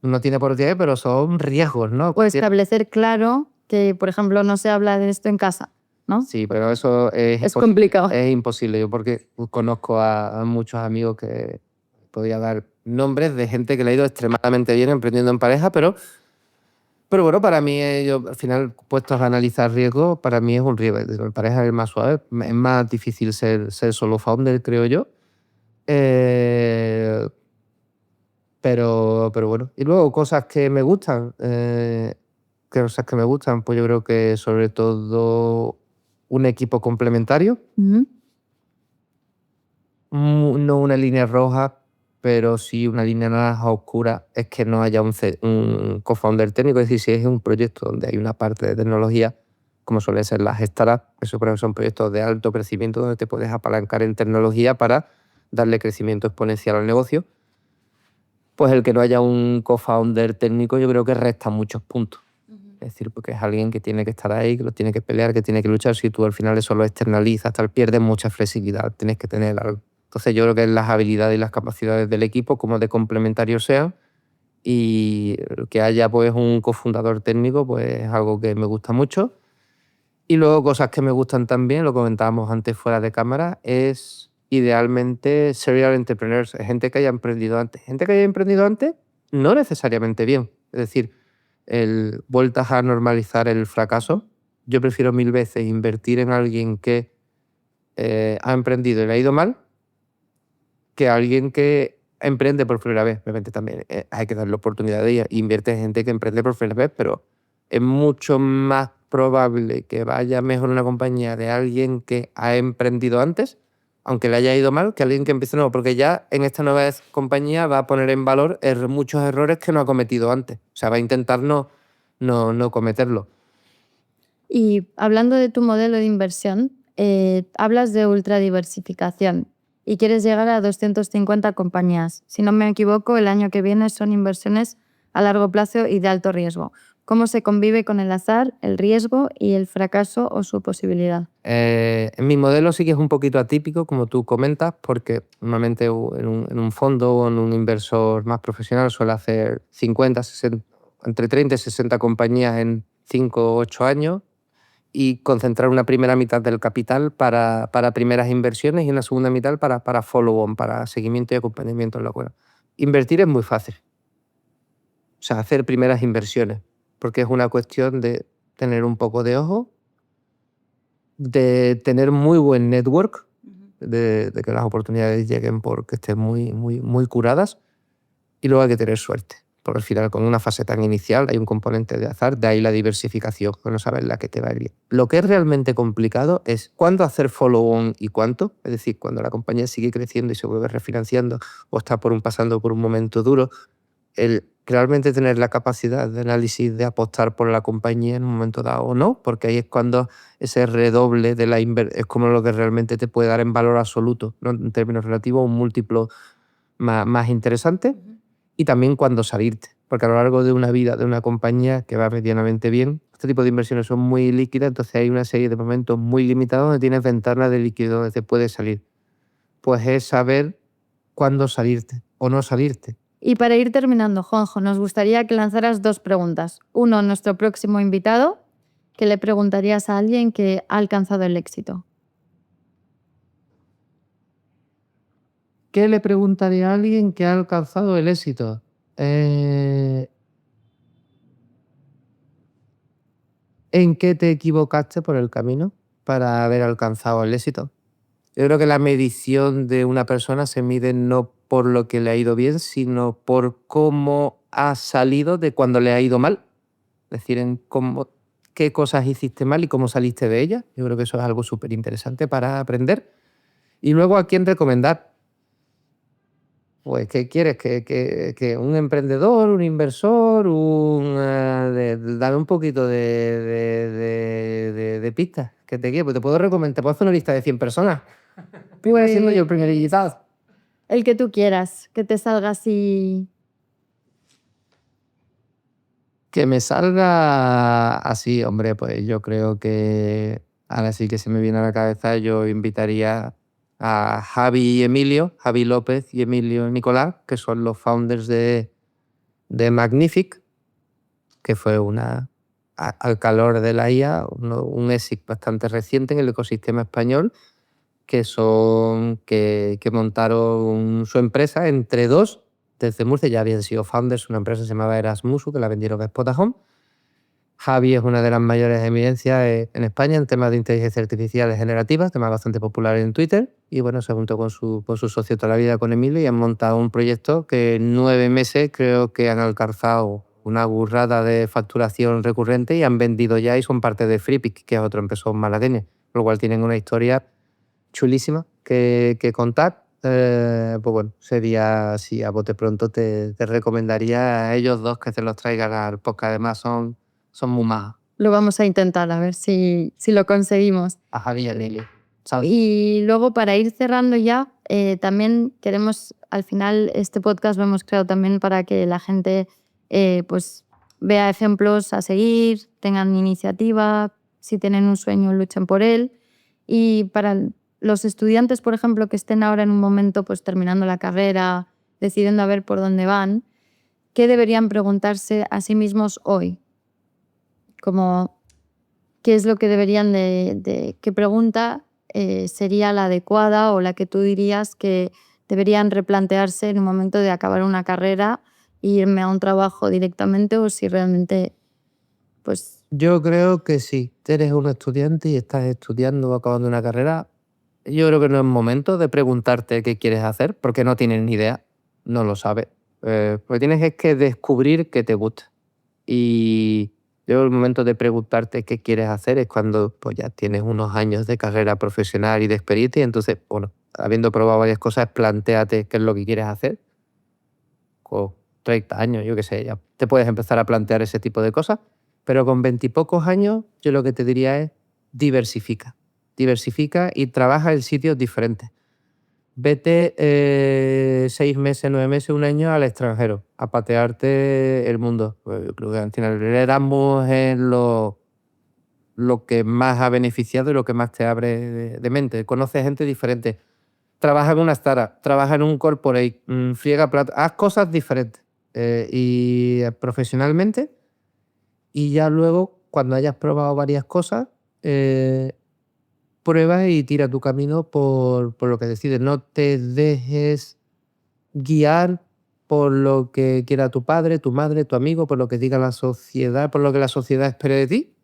no tiene por qué, pero son riesgos, ¿no? O establecer claro que, por ejemplo, no se habla de esto en casa, ¿no? Sí, pero eso Es complicado. es imposible. Yo porque conozco a muchos amigos que podía dar nombres de gente que le ha ido extremadamente bien emprendiendo en pareja, pero bueno, para mí, yo al final, puestos a analizar riesgos, para mí es un riesgo. En pareja es más suave, es más difícil ser solo founder, creo yo. Eh, pero bueno. Y luego, cosas que me gustan. Cosas que me gustan, pues yo creo que sobre todo un equipo complementario. Ujú. No una línea roja, pero sí una línea naranja oscura, es que no haya un co-founder técnico. Es decir, si es un proyecto donde hay una parte de tecnología, como suelen ser las startups, eso creo que son proyectos de alto crecimiento donde te puedes apalancar en tecnología para darle crecimiento exponencial al negocio, pues el que no haya un co-founder técnico yo creo que resta muchos puntos. Es decir, porque es alguien que tiene que estar ahí, que lo tiene que pelear, que tiene que luchar. Si tú al final eso lo externalizas, tal, pierdes mucha flexibilidad, tienes que tener algo. Entonces yo creo que las habilidades y las capacidades del equipo, como de complementarios sean, y que haya pues un cofundador técnico, pues es algo que me gusta mucho. Y luego cosas que me gustan también, lo comentábamos antes fuera de cámara, es idealmente serial entrepreneurs, gente que haya emprendido antes. Gente que haya emprendido antes, no necesariamente bien. Es decir, vueltas a normalizar el fracaso. Yo prefiero 1000 veces invertir en alguien que ha emprendido y le ha ido mal que alguien que emprende por primera vez. Obviamente también hay que darle oportunidad de ella. Invierte en gente que emprende por primera vez, pero es mucho más probable que vaya mejor una compañía de alguien que ha emprendido antes aunque le haya ido mal, que alguien que empiece nuevo, porque ya en esta nueva compañía va a poner en valor muchos errores que no ha cometido antes. O sea, va a intentar no cometerlo. Y hablando de tu modelo de inversión, hablas de ultradiversificación y quieres llegar a 250 compañías. Si no me equivoco, el año que viene son inversiones a largo plazo y de alto riesgo. ¿Cómo se convive con el azar, el riesgo y el fracaso o su posibilidad? En mi modelo sí que es un poquito atípico, como tú comentas, porque normalmente en un fondo o en un inversor más profesional suele hacer 50, 60, entre 30 y 60 compañías en 5 o 8 años y concentrar una primera mitad del capital para primeras inversiones y una segunda mitad para follow-on, para seguimiento y acompañamiento en la cuenta. Invertir es muy fácil. O sea, hacer primeras inversiones, porque es una cuestión de tener un poco de ojo, de tener muy buen network, de que las oportunidades lleguen porque estén muy curadas, y luego hay que tener suerte. Porque al final, con una fase tan inicial, hay un componente de azar, de ahí la diversificación, que no sabes la que te va a ir bien. Lo que es realmente complicado es cuándo hacer follow-on y cuánto, es decir, cuando la compañía sigue creciendo y se vuelve refinanciando o está pasando por un momento duro, el realmente tener la capacidad de análisis de apostar por la compañía en un momento dado o no, porque ahí es cuando ese redoble de la inversión es como lo que realmente te puede dar en valor absoluto, ¿no? En términos relativos, un múltiplo más interesante. Y también cuando salirte, porque a lo largo de una vida de una compañía que va medianamente bien, este tipo de inversiones son muy líquidas, entonces hay una serie de momentos muy limitados donde tienes ventanas de liquidez donde te puedes salir. Pues es saber cuándo salirte o no salirte. Y para ir terminando, Juanjo, nos gustaría que lanzaras 2 preguntas. Uno, nuestro próximo invitado, que le preguntarías a alguien que ha alcanzado el éxito. ¿Qué le preguntaría a alguien que ha alcanzado el éxito? ¿En qué te equivocaste por el camino para haber alcanzado el éxito? Yo creo que la medición de una persona se mide no por lo que le ha ido bien, sino por cómo ha salido de cuando le ha ido mal. Es decir, qué cosas hiciste mal y cómo saliste de ellas. Yo creo que eso es algo súper interesante para aprender. Y luego, ¿a quién recomendar? Pues, ¿qué quieres? ¿Que un emprendedor, un inversor, dame un poquito de pistas que te quiero? Pues te puedo recomendar, te puedo hacer una lista de 100 personas. Voy haciendo yo el primer listado. El que tú quieras, que te salga así. Que me salga así, hombre, pues yo creo que ahora sí que se me viene a la cabeza, yo invitaría a Javi y Emilio, Javi López y Emilio Nicolás, que son los founders de Magnific, que fue al calor de la IA, un éxito bastante reciente en el ecosistema español, que montaron su empresa entre dos, desde Murcia ya habían sido founders, una empresa que se llamaba Erasmusu, que la vendieron a Spotahome. Javi es una de las mayores eminencias en España en temas de inteligencia artificial generativa, tema bastante popular en Twitter, y bueno, se juntó con su socio toda la vida, con Emilio, y han montado un proyecto que en 9 meses creo que han alcanzado una burrada de facturación recurrente y han vendido ya y son parte de FreePic, que es otro empresón malagueño, por lo cual tienen una historia chulísima que contar. Pues bueno, sería así, a bote pronto te recomendaría a ellos dos que te los traigan al podcast. Además son muy majos. Lo vamos a intentar, a ver si lo conseguimos. A Javi y a Lili. Y luego, para ir cerrando ya, también queremos, al final, este podcast lo hemos creado también para que la gente pues vea ejemplos a seguir, tengan iniciativa, si tienen un sueño, luchen por él. Y para los estudiantes, por ejemplo, que estén ahora en un momento pues terminando la carrera, decidiendo a ver por dónde van, ¿qué deberían preguntarse a sí mismos hoy? Como, ¿qué es lo que deberían qué pregunta sería la adecuada o la que tú dirías que deberían replantearse en un momento de acabar una carrera e irme a un trabajo directamente, o si realmente, pues... Yo creo que si eres un estudiante y estás estudiando o acabando una carrera, yo creo que no es momento de preguntarte qué quieres hacer, porque no tienes ni idea, no lo sabes. Lo que tienes es que descubrir qué te gusta. Y luego el momento de preguntarte qué quieres hacer es cuando pues, ya tienes unos años de carrera profesional y de experiencia, y entonces, bueno, habiendo probado varias cosas, plantéate qué es lo que quieres hacer. Con 30 años, yo qué sé, ya te puedes empezar a plantear ese tipo de cosas, pero con 20 y pocos años yo lo que te diría es diversifica. Diversifica y trabaja en sitios diferentes. Vete 6 meses, 9 meses, un año al extranjero, a patearte el mundo. Pues yo creo que al final el Erasmus es lo que más ha beneficiado y lo que más te abre de mente. Conoces gente diferente. Trabaja en una startup, trabaja en un corporate, friega platos, haz cosas diferentes. Y profesionalmente, y ya luego, cuando hayas probado varias cosas, prueba y tira tu camino por lo que decides. No te dejes guiar por lo que quiera tu padre, tu madre, tu amigo, por lo que diga la sociedad, por lo que la sociedad espere de ti.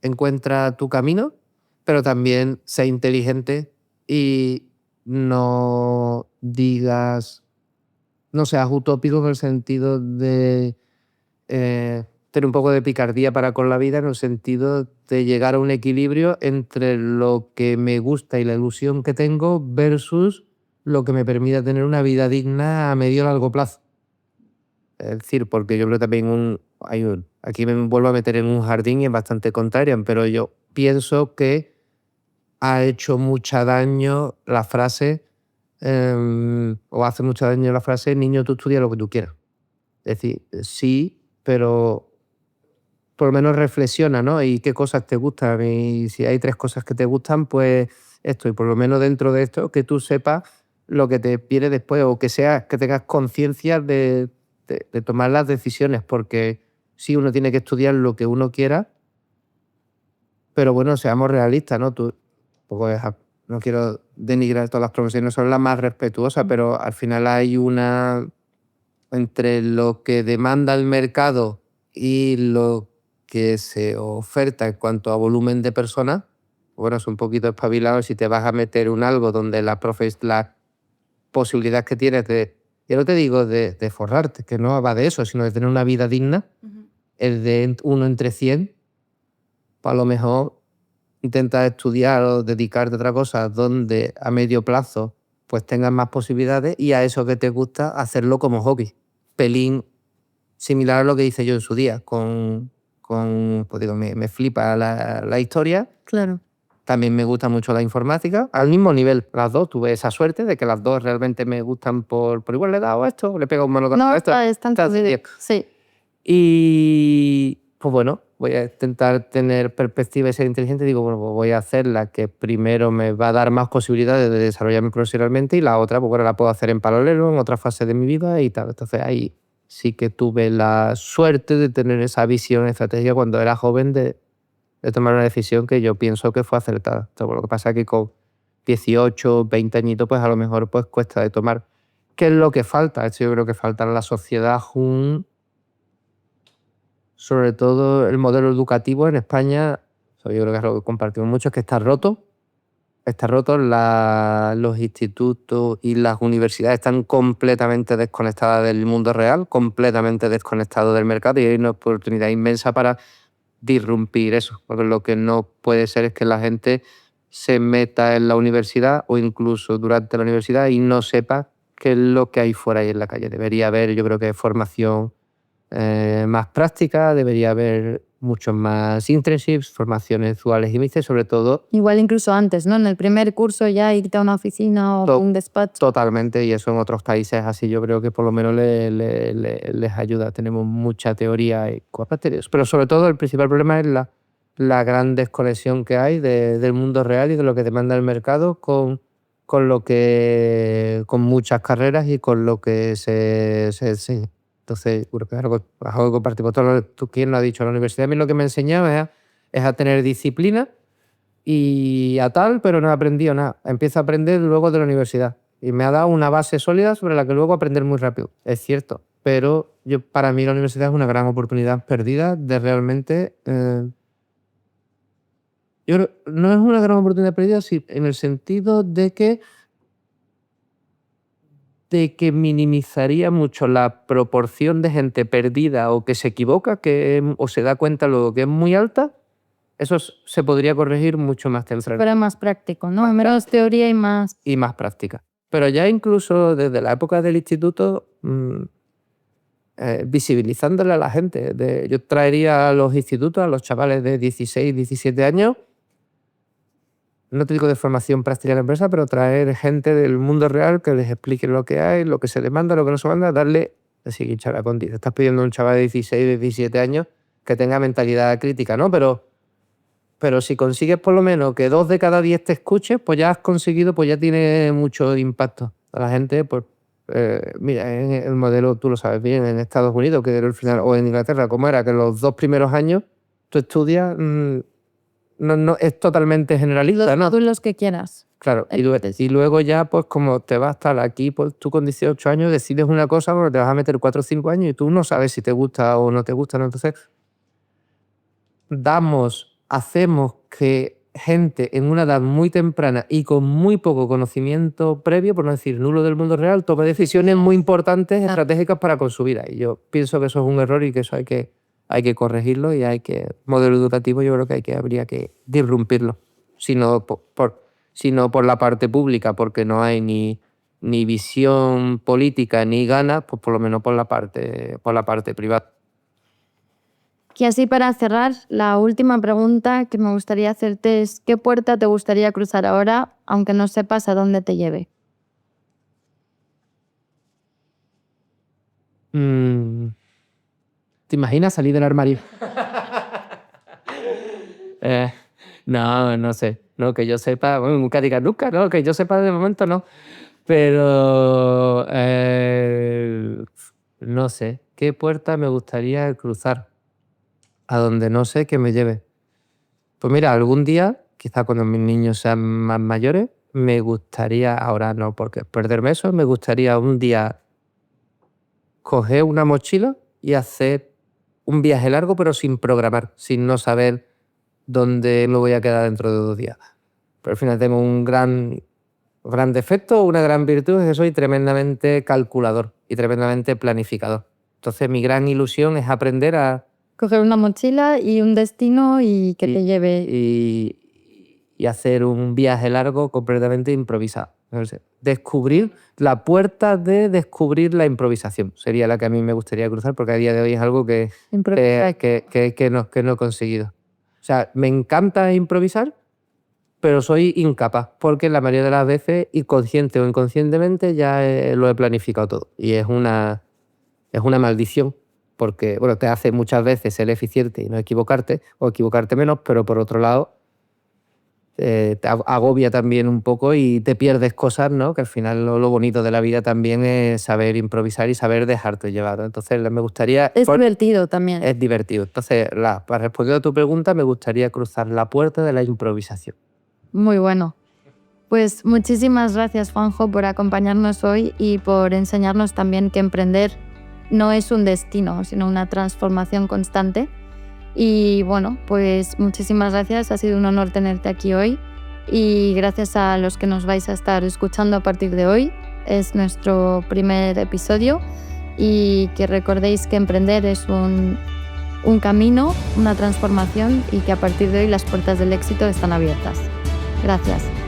Encuentra tu camino, pero también sé inteligente y no digas, no seas utópico en el sentido de tener un poco de picardía para con la vida, en el sentido de llegar a un equilibrio entre lo que me gusta y la ilusión que tengo versus lo que me permita tener una vida digna a medio o largo plazo. Es decir, porque yo creo también aquí me vuelvo a meter en un jardín y es bastante contrarian, pero yo pienso que ha hecho mucho daño la frase, o hace mucho daño la frase, niño, tú estudia lo que tú quieras. Es decir, sí, pero por lo menos reflexiona, ¿no? Y qué cosas te gustan. Y si hay 3 cosas que te gustan, pues esto, y por lo menos dentro de esto, que tú sepas lo que te viene después, o que tengas conciencia de tomar las decisiones, porque sí, uno tiene que estudiar lo que uno quiera, pero bueno, seamos realistas, ¿no? No quiero denigrar todas las profesiones, no son las más respetuosas, pero al final hay una entre lo que demanda el mercado y lo que se oferta en cuanto a volumen de personas. Bueno, es un poquito espabilado si te vas a meter en algo donde la posibilidad que tienes ya no te digo de forrarte, que no va de eso, sino de tener una vida digna, el de 1 entre 100, pues a lo mejor intentas estudiar o dedicarte a otra cosa donde a medio plazo pues tengas más posibilidades, y a eso que te gusta hacerlo como hobby. Pelín similar a lo que hice yo en su día, pues digo, me flipa la historia. Claro. También me gusta mucho la informática, al mismo nivel, las dos. Tuve esa suerte de que las dos realmente me gustan por igual. Le he dado esto, le he pegado un manotazo No, a esto. está en tu vídeo. Sí. Y pues bueno, voy a intentar tener perspectiva y ser inteligente. Digo, bueno, pues voy a hacer la que primero me va a dar más posibilidades de desarrollarme profesionalmente, y la otra, pues bueno, la puedo hacer en paralelo, en otra fase de mi vida y tal. Entonces ahí sí que tuve la suerte de tener esa visión, estrategia cuando era joven de tomar una decisión que yo pienso que fue acertada. Entonces, lo que pasa es que con 18, 20 añitos, pues a lo mejor pues cuesta de tomar. ¿Qué es lo que falta? Esto yo creo que falta en la sociedad sobre todo el modelo educativo en España. Yo creo que es lo que compartimos mucho, es que está roto. Está roto, los institutos y las universidades están completamente desconectadas del mundo real, completamente desconectados del mercado, y hay una oportunidad inmensa para disrumpir eso. Porque lo que no puede ser es que la gente se meta en la universidad o incluso durante la universidad y no sepa qué es lo que hay fuera ahí en la calle. Debería haber, yo creo que formación más práctica, debería haber muchos más internships, formaciones duales y mixtas, sobre todo. Igual incluso antes, ¿no? En el primer curso ya irte a una oficina o un despacho. Totalmente, y eso en otros países así yo creo que por lo menos les ayuda. Tenemos mucha teoría y cosas, pero sobre todo el principal problema es la gran desconexión que hay del mundo real y de lo que demanda el mercado con muchas carreras y con lo que se enseña. Entonces, creo que es algo que compartimos todos. ¿Quién lo ha dicho? La universidad a mí lo que me enseñaba es a tener disciplina y a tal, pero no he aprendido nada. Empiezo a aprender luego de la universidad y me ha dado una base sólida sobre la que luego aprender muy rápido. Es cierto, pero para mí la universidad es una gran oportunidad perdida de realmente... yo creo, no es una gran oportunidad perdida en el sentido de que minimizaría mucho la proporción de gente perdida o que se equivoca o se da cuenta luego que es muy alta, Eso se podría corregir mucho más temprano. Pero más práctico, ¿no? Menos teoría y más... Y más práctica. Pero ya incluso desde la época del instituto, visibilizándole a la gente. Yo traería a los institutos, a los chavales de 16, 17 años, no te digo de formación práctica en la empresa, pero traer gente del mundo real que les explique lo que hay, lo que se demanda, lo que no se demanda, darle... Así, chaval, Conti, te estás pidiendo a un chaval de 16, 17 años que tenga mentalidad crítica, ¿no? Pero si consigues por lo menos que 2 de cada 10 te escuches, pues ya has conseguido, pues ya tiene mucho impacto. A la gente, pues, mira, en el modelo, tú lo sabes bien, en Estados Unidos, que era el final, o en Inglaterra, como era, que los 2 primeros años tú estudias, no, es totalmente generalista, ¿no? Tú los que quieras. Claro, y luego ya, pues como te vas a estar aquí, pues tú con 18 años decides una cosa, porque te vas a meter 4 o 5 años y tú no sabes si te gusta o no te gusta, ¿no? Entonces, hacemos que gente en una edad muy temprana y con muy poco conocimiento previo, por no decir nulo del mundo real, tome decisiones muy importantes, estratégicas para su vida. Y yo pienso que eso es un error y que eso hay que corregirlo y modelo educativo yo creo que habría que disrumpirlo. Sino por la parte pública, porque no hay ni visión política ni ganas, pues por lo menos por la parte privada. Y así para cerrar, la última pregunta que me gustaría hacerte es ¿qué puerta te gustaría cruzar ahora, aunque no sepas a dónde te lleve? ¿Te imaginas salir del armario? No sé. No, que yo sepa, bueno, nunca digas nunca, ¿no? Que yo sepa de momento no. Pero no sé. ¿Qué puerta me gustaría cruzar? A donde no sé que me lleve. Pues mira, algún día, quizá cuando mis niños sean más mayores, me gustaría, ahora no porque perderme eso, me gustaría un día coger una mochila y hacer un viaje largo, pero sin programar, sin no saber dónde me voy a quedar dentro de 2 días. Pero al final tengo un gran defecto, una gran virtud, es que soy tremendamente calculador y tremendamente planificador. Entonces mi gran ilusión es aprender a... Coger una mochila y un destino y que te lleve... Y hacer un viaje largo completamente improvisado. Descubrir la puerta de descubrir la improvisación. Sería la que a mí me gustaría cruzar, porque a día de hoy es algo que no he conseguido. O sea, me encanta improvisar, pero soy incapaz, porque la mayoría de las veces, inconsciente o inconscientemente, ya lo he planificado todo. Y es una maldición, porque bueno, te hace muchas veces ser eficiente y no equivocarte, o equivocarte menos, pero por otro lado te agobia también un poco y te pierdes cosas, ¿no? Que al final lo bonito de la vida también es saber improvisar y saber dejarte llevar. Entonces me gustaría... Es divertido también. Es divertido. Entonces, para responder a tu pregunta, me gustaría cruzar la puerta de la improvisación. Muy bueno. Pues muchísimas gracias, Juanjo, por acompañarnos hoy y por enseñarnos también que emprender no es un destino, sino una transformación constante. Y bueno, pues muchísimas gracias, ha sido un honor tenerte aquí hoy y gracias a los que nos vais a estar escuchando a partir de hoy. Es nuestro primer episodio y que recordéis que emprender es un camino, una transformación y que a partir de hoy las puertas del éxito están abiertas. Gracias.